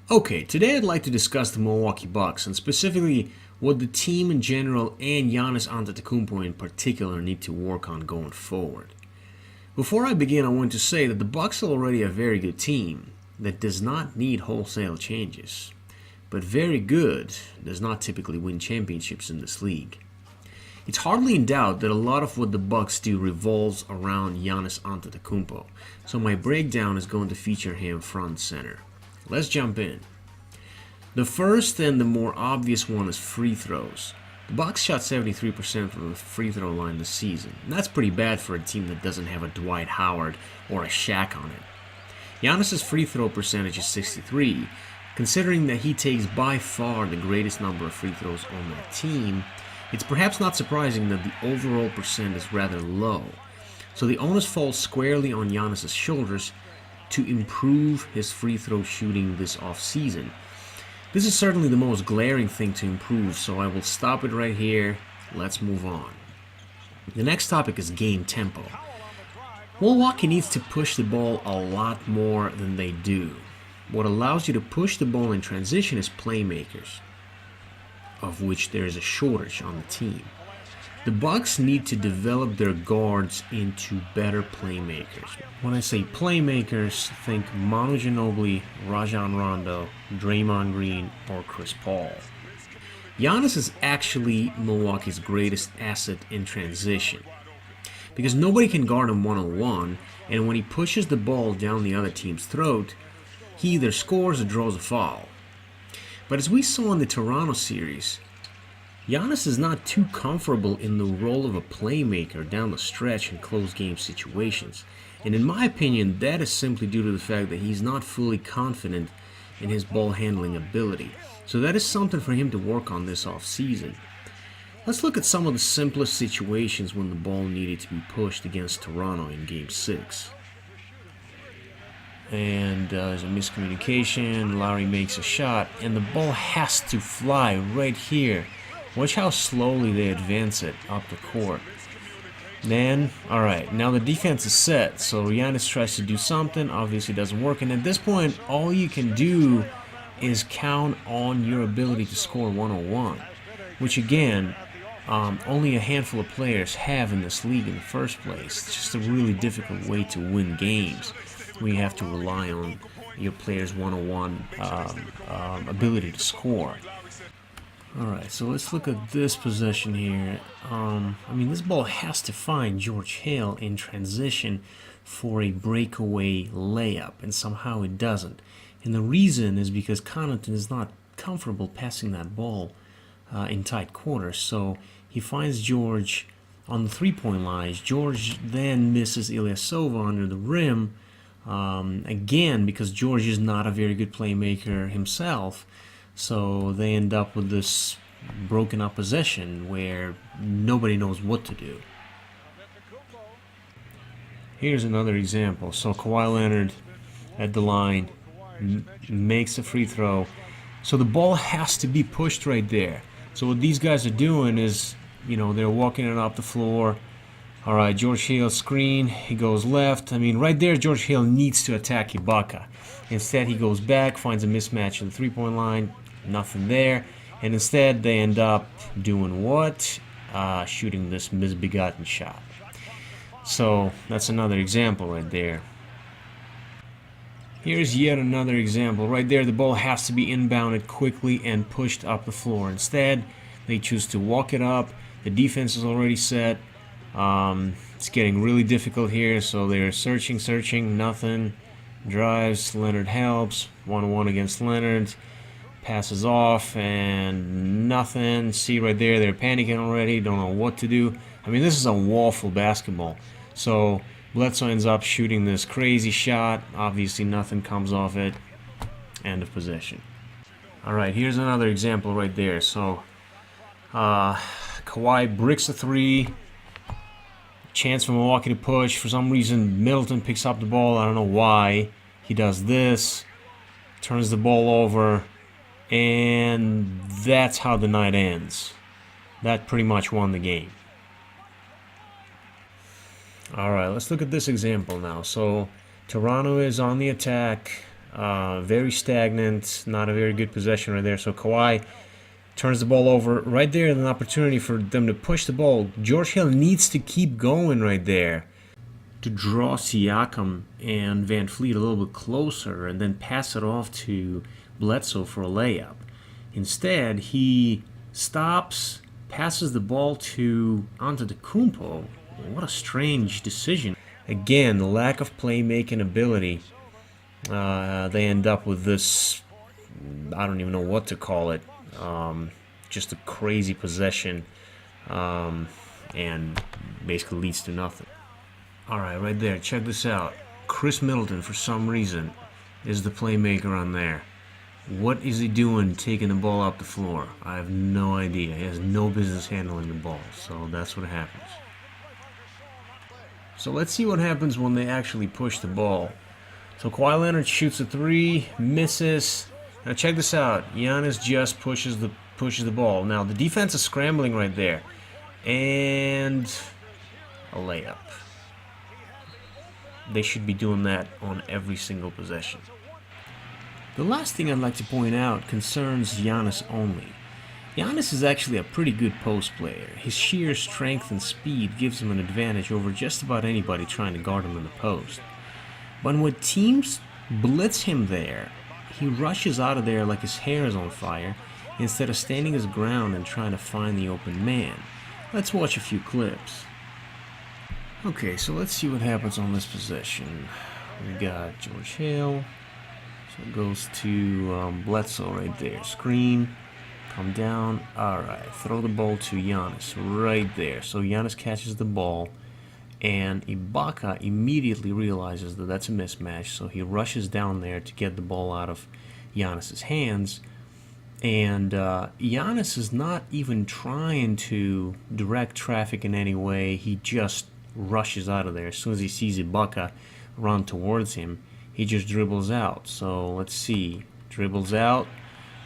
Okay, today I'd like to discuss the Milwaukee Bucks and specifically what the team in general and Giannis Antetokounmpo in particular need to work on going forward. Before I begin, I want to say that the Bucks are already a very good team that does not need wholesale changes, but very good does not typically win championships in this league. It's hardly in doubt that a lot of what the Bucks do revolves around Giannis Antetokounmpo, so my breakdown is going to feature him front and center. Let's jump in. The first and the more obvious one is free throws. The Bucks shot 73% from the free throw line this season. And that's pretty bad for a team that doesn't have a Dwight Howard or a Shaq on it. Giannis' free throw percentage is 63. Considering that he takes by far the greatest number of free throws on that team, it's perhaps not surprising that the overall percent is rather low. So the onus falls squarely on Giannis' shoulders to improve his free throw shooting this offseason. This is certainly the most glaring thing to improve, so I will stop it right here. Let's move on. The next topic is game tempo. Milwaukee needs to push the ball a lot more than they do. What allows you to push the ball in transition is playmakers, of which there is a shortage on the team. The Bucks need to develop their guards into better playmakers. When I say playmakers, think Manu Ginobili, Rajon Rondo, Draymond Green, or Chris Paul. Giannis is actually Milwaukee's greatest asset in transition, because nobody can guard him one-on-one, and when he pushes the ball down the other team's throat, he either scores or draws a foul. But as we saw in the Toronto series, Giannis is not too comfortable in the role of a playmaker down the stretch in close game situations. And in my opinion, that is simply due to the fact that he's not fully confident in his ball handling ability. So that is something for him to work on this offseason. Let's look at some of the simplest situations when the ball needed to be pushed against Toronto in Game 6. And there's a miscommunication, Lowry makes a shot, and the ball has to fly right here. Watch how slowly they advance it up the court. Then, alright, now the defense is set, so Giannis tries to do something, obviously doesn't work, and at this point, all you can do is count on your ability to score one-on-one, which again, only a handful of players have in this league in the first place. It's just a really difficult way to win games when you have to rely on your players' one-on-one ability to score. Alright, so let's look at this possession here. This ball has to find George Hill in transition for a breakaway layup, and somehow it doesn't. And the reason is because Connaughton is not comfortable passing that ball in tight quarters, so he finds George on the three-point line. George then misses Ilyasova under the rim, again because George is not a very good playmaker himself. So they end up with this broken up possession where nobody knows what to do. Here's another example. So Kawhi Leonard at the line makes a free throw. So the ball has to be pushed right there. So what these guys are doing is, they're walking it up the floor. All right, George Hill screen. He goes left. Right there, George Hill needs to attack Ibaka. Instead, he goes back, finds a mismatch at the three-point line. Nothing there, and instead they end up doing what? Shooting this misbegotten shot. So that's another example right there. Here's yet another example. Right there, the ball has to be inbounded quickly and pushed up the floor. Instead, they choose to walk it up. The defense is already set. It's getting really difficult here, so they're searching, nothing. Drives, Leonard helps, 1-on-1 against Leonard. Passes off and nothing. See right there, they're panicking already, don't know what to do. This is a waffle basketball. So Bledsoe ends up shooting this crazy shot. Obviously nothing comes off it. End of possession. Alright, here's another example right there. So Kawhi bricks a three. Chance for Milwaukee to push. For some reason, Middleton picks up the ball. I don't know why. He does this. Turns the ball over. And that's how the night ends. That pretty much won the game. Alright, let's look at this example now. So, Toronto is on the attack. Very stagnant, not a very good possession right there. So Kawhi turns the ball over. Right there, an opportunity for them to push the ball. George Hill needs to keep going right there to draw Siakam and Van Fleet a little bit closer and then pass it off to Bledsoe for a layup. Instead, he stops, passes the ball to Antetokounmpo. What a strange decision. Again, the lack of playmaking ability. They end up with this, I don't even know what to call it, just a crazy possession, and basically leads to nothing. Alright, right there, check this out. Chris Middleton, for some reason, is the playmaker on there. What is he doing taking the ball off the floor? I have no idea. He has no business handling the ball, so that's what happens. So let's see what happens when they actually push the ball. So Kawhi Leonard shoots a three, misses. Now check this out. Giannis just pushes the ball. Now the defense is scrambling right there. And a layup. They should be doing that on every single possession. The last thing I'd like to point out concerns Giannis only. Giannis is actually a pretty good post player. His sheer strength and speed gives him an advantage over just about anybody trying to guard him in the post. But when teams blitz him there, he rushes out of there like his hair is on fire instead of standing his ground and trying to find the open man. Let's watch a few clips. Okay, so let's see what happens on this possession. We got George Hill. So it goes to Bledsoe right there. Screen, come down. Alright, throw the ball to Giannis right there. So Giannis catches the ball, and Ibaka immediately realizes that that's a mismatch. So he rushes down there to get the ball out of Giannis's hands. And Giannis is not even trying to direct traffic in any way. He just rushes out of there. As soon as he sees Ibaka run towards him, he just dribbles out. So let's see. Dribbles out.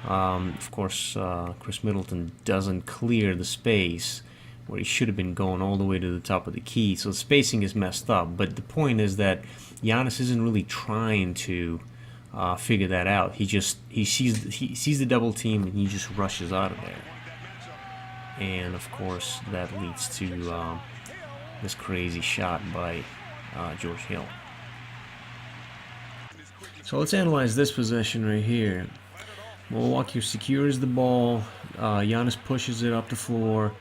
Of course, Chris Middleton doesn't clear the space where he should have been going all the way to the top of the key. So the spacing is messed up. But the point is that Giannis isn't really trying to figure that out. He sees the double team and he just rushes out of there. And of course, that leads to this crazy shot by George Hill. So let's analyze this possession right here. Milwaukee secures the ball. Giannis pushes it up the floor.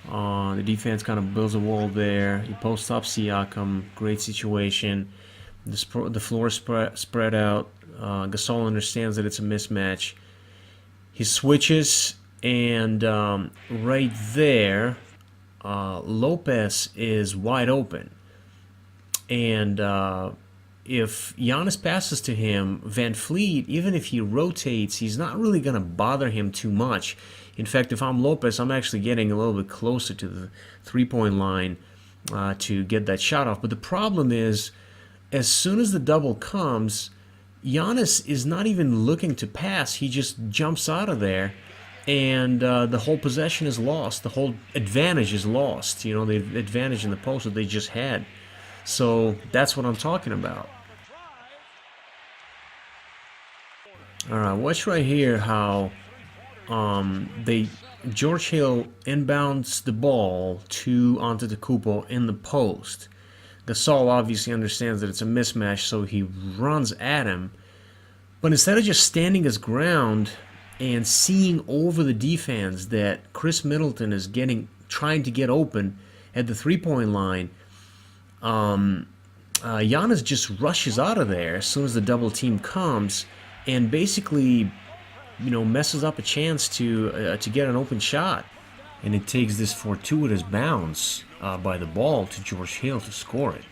The defense kind of builds a wall there. He posts up Siakam. Great situation. The floor spread out. Gasol understands that it's a mismatch. He switches, and right there, Lopez is wide open. And if Giannis passes to him, Van Fleet, even if he rotates, he's not really going to bother him too much. In fact, if I'm Lopez, I'm actually getting a little bit closer to the three-point line to get that shot off. But the problem is, as soon as the double comes, Giannis is not even looking to pass. He just jumps out of there, and the whole possession is lost. The whole advantage is lost. You know, the advantage in the post that they just had. So that's what I'm talking about. All right, watch right here how George Hill inbounds the ball to Antetokounmpo in the post. Gasol obviously understands that it's a mismatch, so he runs at him. But instead of just standing his ground and seeing over the defense that Chris Middleton is trying to get open at the three-point line, Giannis just rushes out of there as soon as the double team comes, and basically, messes up a chance to get an open shot. And it takes this fortuitous bounce by the ball to George Hill to score it.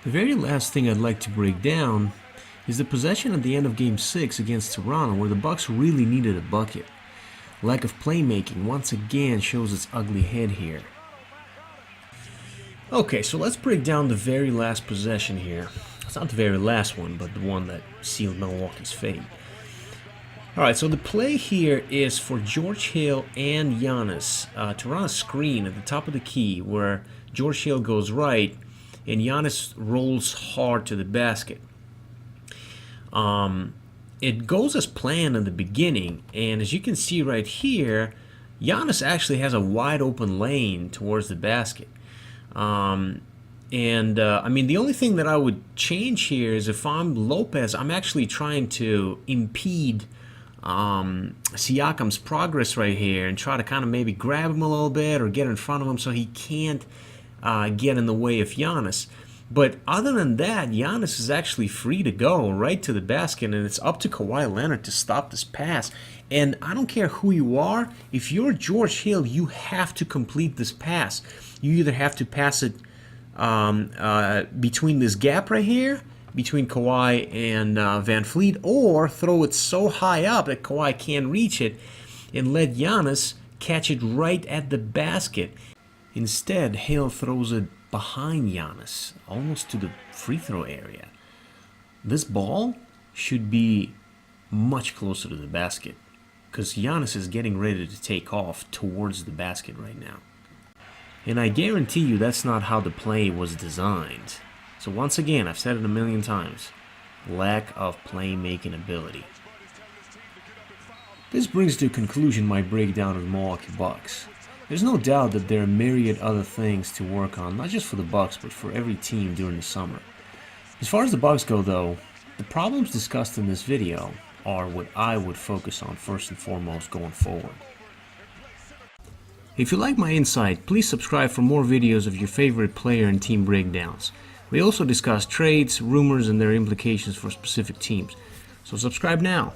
The very last thing I'd like to break down is the possession at the end of Game 6 against Toronto, where the Bucks really needed a bucket. Lack of playmaking once again shows its ugly head here. Okay, so let's break down the very last possession here. It's not the very last one, but the one that sealed Milwaukee's fate. Alright, so the play here is for George Hill and Giannis to run a screen at the top of the key where George Hill goes right and Giannis rolls hard to the basket. It goes as planned in the beginning, and as you can see right here, Giannis actually has a wide open lane towards the basket. I mean, the only thing that I would change here is if I'm Lopez, I'm actually trying to impede Siakam's progress right here and try to kind of maybe grab him a little bit or get in front of him so he can't get in the way of Giannis. But other than that, Giannis is actually free to go right to the basket, and it's up to Kawhi Leonard to stop this pass. And I don't care who you are, if you're George Hill, you have to complete this pass. You either have to pass it between this gap right here, between Kawhi and Van Fleet, or throw it so high up that Kawhi can't reach it and let Giannis catch it right at the basket. Instead, Hill throws it behind Giannis, almost to the free throw area. This ball should be much closer to the basket because Giannis is getting ready to take off towards the basket right now. And I guarantee you that's not how the play was designed. So once again, I've said it a million times, lack of playmaking ability. This brings to a conclusion my breakdown of the Milwaukee Bucks. There's no doubt that there are myriad other things to work on, not just for the Bucks, but for every team during the summer. As far as the Bucks go though, the problems discussed in this video are what I would focus on first and foremost going forward. If you like my insight, please subscribe for more videos of your favorite player and team breakdowns. We also discuss trades, rumors, and their implications for specific teams. So subscribe now.